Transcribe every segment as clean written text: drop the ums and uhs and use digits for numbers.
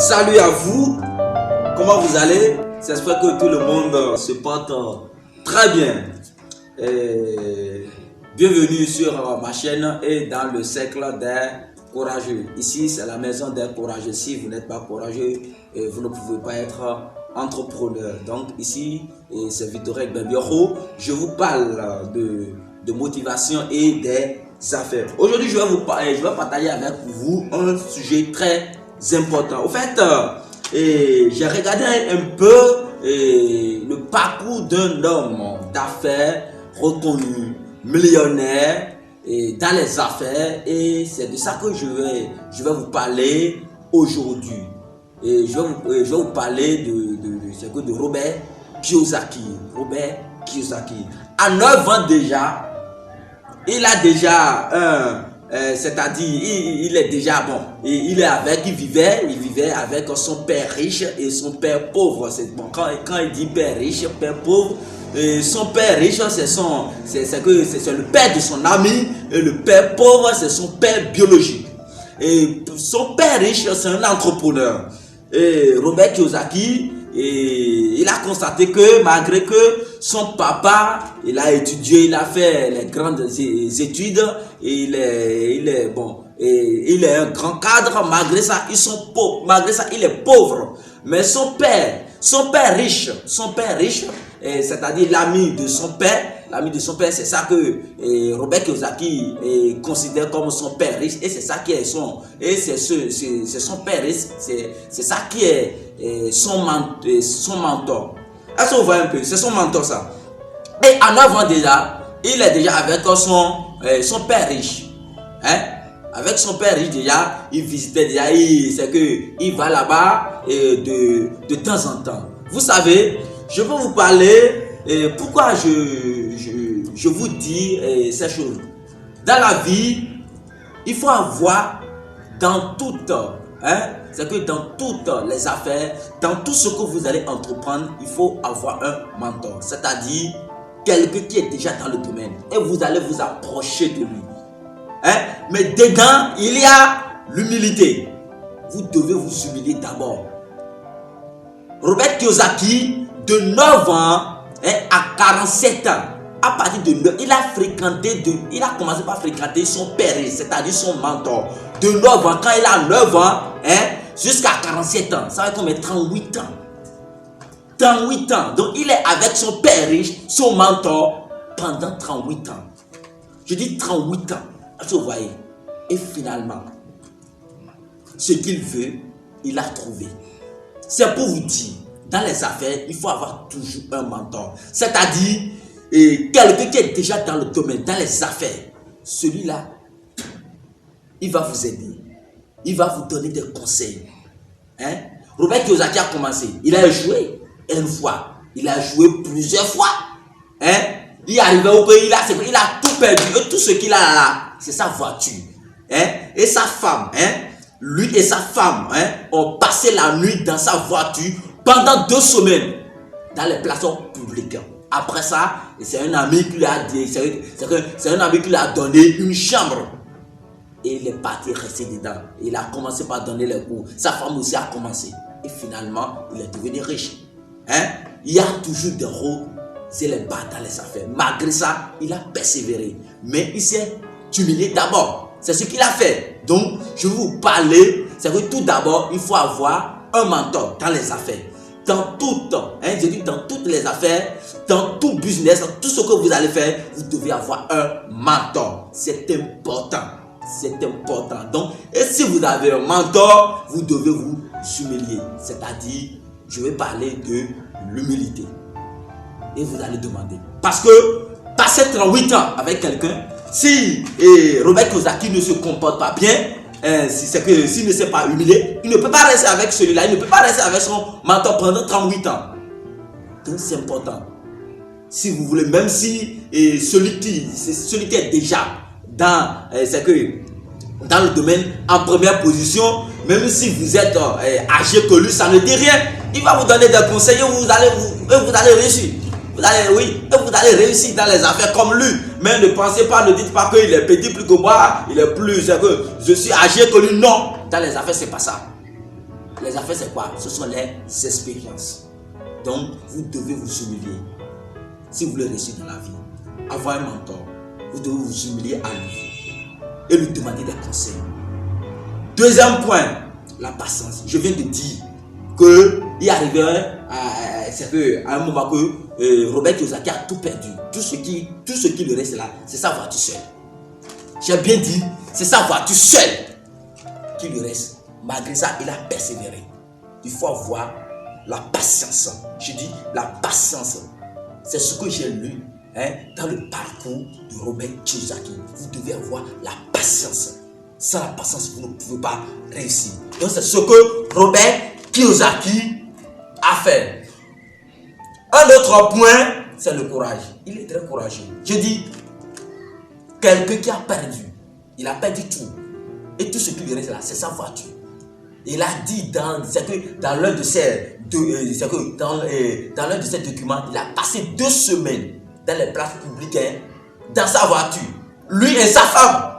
Salut à vous, comment vous allez? J'espère que tout le monde se porte très bien. Bienvenue sur ma chaîne et dans le cercle des courageux. Ici, c'est la maison des courageux. Si vous n'êtes pas courageux, vous ne pouvez pas être entrepreneur. Donc ici, c'est Victorek Benbioro. Je vous parle de motivation et des affaires. Aujourd'hui, je vais partager avec vous un sujet très important. Au fait, j'ai regardé un peu le parcours d'un homme d'affaires reconnu, millionnaire dans les affaires, et c'est de ça que je vais vous parler aujourd'hui. Et je vais vous parler de Robert Kiyosaki. Robert Kiyosaki. À 9 ans déjà, il a déjà c'est-à-dire il est déjà bon, il vivait avec son père riche et son père pauvre. C'est bon, quand il dit père riche, père pauvre, son père riche c'est le père de son ami, et le père pauvre c'est son père biologique. Et son père riche c'est un entrepreneur. Et Robert Kiyosaki, il a constaté que malgré que son papa, il a étudié, il a fait les grandes études, il est un grand cadre, malgré ça, ils sont pauvres, malgré ça, il est pauvre. Mais son père riche, c'est-à-dire l'ami de son père, c'est ça que Robert Kiyosaki considère comme son père riche, et c'est ça qui est son père riche, c'est ça qui est son mentor. Est-ce que vous voyez un peu? C'est son mentor ça. Et à 9 ans déjà, il est déjà avec son père riche. Hein? Avec son père riche déjà, il visitait déjà, il va là-bas de temps en temps. Vous savez, je vais vous parler pourquoi je vous dis ces choses. Dans la vie, il faut avoir dans toutes, c'est que dans toutes les affaires, dans tout ce que vous allez entreprendre, il faut avoir un mentor. C'est-à-dire quelqu'un qui est déjà dans le domaine et vous allez vous approcher de lui. Mais dedans, il y a l'humilité. Vous devez vous humilier d'abord. Robert Kiyosaki, de 9 ans à 47 ans, à partir de 9, il a commencé par fréquenter son père, c'est-à-dire son mentor. De 9 ans, quand il a 9 ans, jusqu'à 47 ans, ça va être comme 38 ans. 38 ans. Donc il est avec son père riche, son mentor, pendant 38 ans. Je dis 38 ans. Est-ce que vous voyez? Et finalement, ce qu'il veut, il l'a trouvé. C'est pour vous dire, dans les affaires, il faut avoir toujours un mentor. C'est-à-dire, quelqu'un qui est déjà dans le domaine, dans les affaires. Celui-là, il va vous aider. Il va vous donner des conseils. Robert Kiyosaki a commencé. Il a joué une fois. Il a joué plusieurs fois. Il est arrivé au pays, il a tout perdu. Et tout ce qu'il a là, c'est sa voiture. Et sa femme. Lui et sa femme ont passé la nuit dans sa voiture pendant 2 semaines dans les plateaux publics. Après ça, c'est un ami qui lui a donné une chambre. Et il est parti rester dedans. Il a commencé par donner les cours. Sa femme aussi a commencé. Et finalement, il est devenu riche. Il y a toujours des hauts et les bas dans les affaires. Malgré ça, il a persévéré. Mais il s'est humilié d'abord. C'est ce qu'il a fait. Donc, je vais vous parler. C'est que tout d'abord, il faut avoir un mentor dans les affaires. Dans toutes les affaires, dans tout business, dans tout ce que vous allez faire, vous devez avoir un mentor. C'est important. C'est important. Donc, et si vous avez un mentor, vous devez vous humilier. C'est-à-dire, je vais parler de l'humilité. Et vous allez demander. Parce que passer 38 ans avec quelqu'un, si Robert Kiyosaki ne se comporte pas bien, s'il ne s'est pas humilié, il ne peut pas rester avec celui-là, il ne peut pas rester avec son mentor pendant 38 ans. Donc c'est important. Si vous voulez, même si celui qui est déjà dans le domaine en première position, même si vous êtes âgé que lui, ça ne dit rien. Il va vous donner des conseils et vous allez réussir. Vous allez réussir dans les affaires comme lui. Mais ne pensez pas, ne dites pas qu'il est petit plus que moi, il est plus, que je suis âgé que lui. Non, dans les affaires, c'est pas ça. Les affaires, c'est quoi? Ce sont les expériences. Donc, vous devez vous humilier. Si vous voulez réussir dans la vie, avoir un mentor, vous devez vous humilier à lui et lui demander des conseils. Deuxième point, la patience. Je viens de dire qu'il arrivait à un moment que Robert Kiyosaki a tout perdu. Tout ce qui lui reste là, c'est sa voiture seule. J'ai bien dit, c'est sa voiture seule qui lui reste. Malgré ça, il a persévéré. Il faut avoir la patience. Je dis la patience. C'est ce que j'ai lu dans le parcours de Robert Kiyosaki. Vous devez avoir la patience. Sans la patience, vous ne pouvez pas réussir. Donc c'est ce que Robert Kiyosaki a fait. Un autre point, c'est le courage. Il est très courageux. Je dis, quelqu'un qui a perdu, il a perdu tout. Et tout ce qui lui reste là, c'est sa voiture. Il a dit dans l'un de ces documents, il a passé 2 semaines dans les places publiques, dans sa voiture. Lui et sa femme.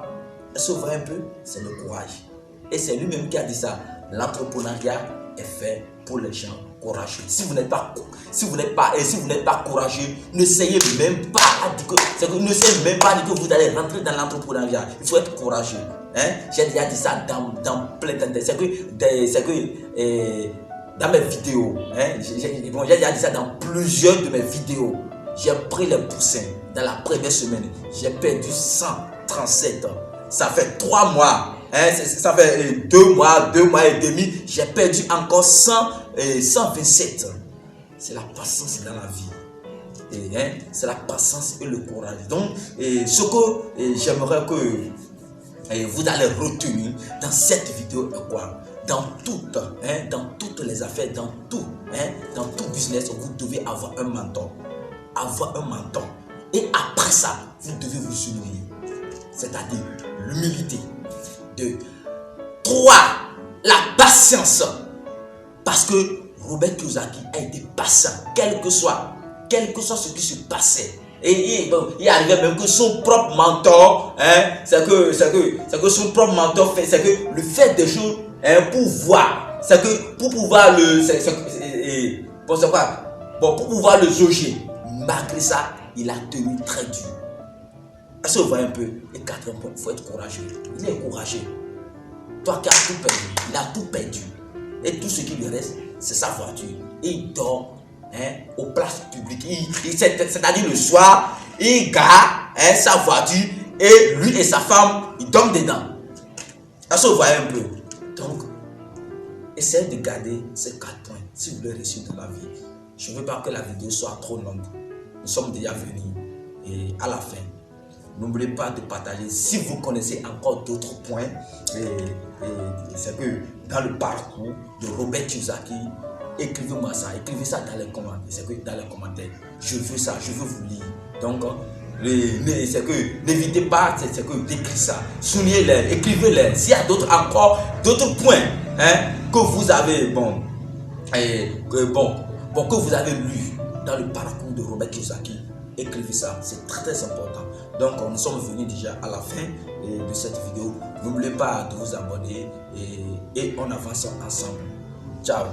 Est-ce que vous voyez un peu? C'est le courage. Et c'est lui-même qui a dit ça. L'entrepreneuriat est fait pour les gens courageux. Si vous n'êtes pas courageux, n'essayez même pas de que vous allez rentrer dans l'entrepreneuriat. Il faut être courageux. J'ai déjà dit ça dans plein dans mes vidéos. J'ai déjà dit ça dans plusieurs de mes vidéos. J'ai pris les poussins dans la première semaine. J'ai perdu 137 ans. Ça fait 3 mois. Ça fait 2 mois et demi. J'ai perdu encore 127. C'est la patience dans la vie. C'est la patience et le courage. Donc, ce que j'aimerais que vous allez retenir dans cette vidéo est quoi? Dans toutes les affaires, dans tout business, vous devez avoir un mentor. Et après ça, vous devez vous humilier. C'est-à-dire l'humilité. 3. La patience. Parce que Robert Kiyosaki a été patient, quel que soit ce qui se passait. Et il arrivait même que son propre mentor, c'est que son propre mentor fait, c'est que le fait des choses pour voir, c'est que pour pouvoir pour pouvoir le jauger. Malgré ça, il a tenu très dur. Est-ce que vous voyez un peu? Et 4e point, il faut être courageux. Il est courageux. Toi qui as tout perdu, il a tout perdu. Et tout ce qui lui reste, c'est sa voiture. Et il dort aux places publiques. C'est-à-dire le soir, il gare sa voiture et lui et sa femme, ils dorment dedans. Est-ce que vous voyez un peu? Donc, essayez de garder ces 4 points si vous voulez réussir dans la vie. Je ne veux pas que la vidéo soit trop longue. Nous sommes déjà venus à la fin. N'oubliez pas de partager si vous connaissez encore d'autres points. C'est que dans le parcours de Robert Kiyosaki, écrivez-moi ça, écrivez ça dans les commentaires. C'est que dans les commentaires, je veux ça, je veux vous lire. Donc, c'est que n'évitez pas, c'est que d'écrire ça, soulignez-les, écrivez-les. S'il y a d'autres points que vous avez que vous avez lu dans le parcours de Robert Kiyosaki, écrivez ça, c'est très très important. Donc nous sommes venus déjà à la fin de cette vidéo. N'oubliez pas de vous abonner et on avance ensemble. Ciao.